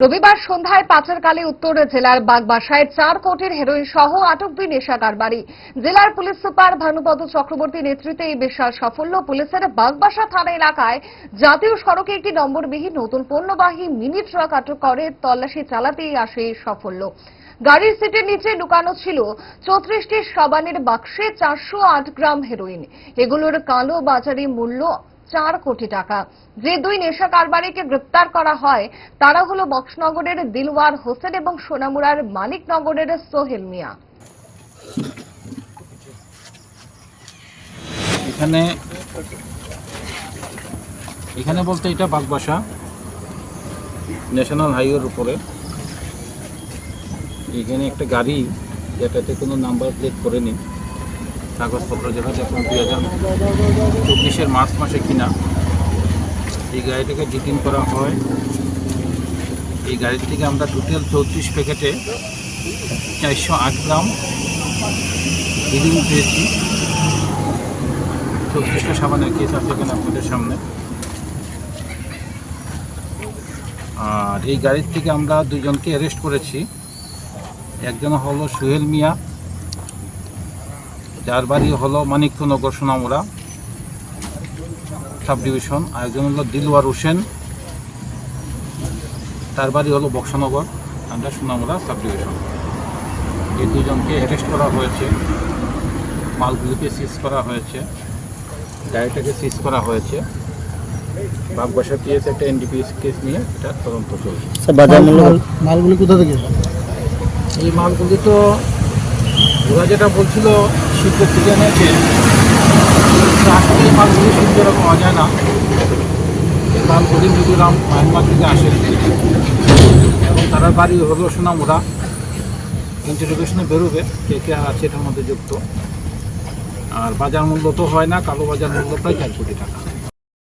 রবিবার সন্ধ্যায় পাচারকালে উত্তর জেলার বাগবাসায় 4 কোটির হেরোইন সহ আটক 2 নেশা কারবারি। জেলার পুলিশ সুপার ভানুপদ চক্রবর্তী নেতৃত্বে এই বিশাল সাফল্য পুলিশের বাগবাসা থানা এলাকায় জাতীয় সড়কে একটি নম্বরবিহীন নতুন পণ্যবাহী মিনি ট্রাক আটক করে তল্লাশি চালাতেই আসে এই সাফল্য। গাড়ির সিটের নিচে লুকানো ছিল 34টি সাবানের বাক্সে 408 গ্রাম হেরোইন। এগুলোর কালো বাজারে মূল্য 4 কোটি টাকা। যে 2 নেশা কারবারিকে গ্রেপ্তার করা হয় তারা হলো বক্সনগরের দিলওয়ার হোসেন এবং সোনামুড়ার মানিকনগরের সোহেল মিয়া। এখানে বলতে এটা বাগবাসা ন্যাশনাল হাইওয়ের উপরে। এখানে একটা গাড়ি যেটাতে কোনো নাম্বার প্লেট করেনি, কাগজপত্র যেটা দেখুন 2024 মার্চ মাসে কিনা। এই গাড়িটাকে ডিটেইন করা হয়। এই গাড়ি থেকে আমরা টোটাল 34 প্যাকেটে 408 গ্রাম হিরোইন পেয়েছি। 34টা সাবানের কেস আছে এখানে আপনাদের সামনে। আর এই গাড়ির থেকে আমরা 2 জনকে অ্যারেস্ট করেছি। একজন হলো সোহেল মিয়া, যার বাড়ি হলো মানিকনগর সোনামুড়া সাব ডিভিশন। আরেকজন হলো দিলওয়ার হোসেন, তার বাড়ি হলো Boxanagar under Sonamura sub division. এই 2 জনকে অ্যারেস্ট করা হয়েছে। মালগুলিকে সিজ করা হয়েছে, গাড়িটাকে সিজ করা হয়েছে। বাগবাসা পিএস একটা এনডিপিএস কেস নিয়ে এটা তদন্ত চলছে। মালগুলি কোথা থেকে? এই মালগুলি তো ওরা যেটা বলছিল শিল্প থেকে এনেছে, আসলে এই মালগুলি শিল্প এরকম পাওয়া যায় না। এই মালগুলি মিজোরাম মায়ানমার থেকে আসে এবং তারা বাড়ি হলো সোনামুড়া। ইন্টারোগেশনে বেরোবে কে কে আছে এটার মধ্যে যুক্ত। আর বাজার মূল্য তো হয় না, কালো বাজার মূল্য প্রায় 4 কোটি টাকা।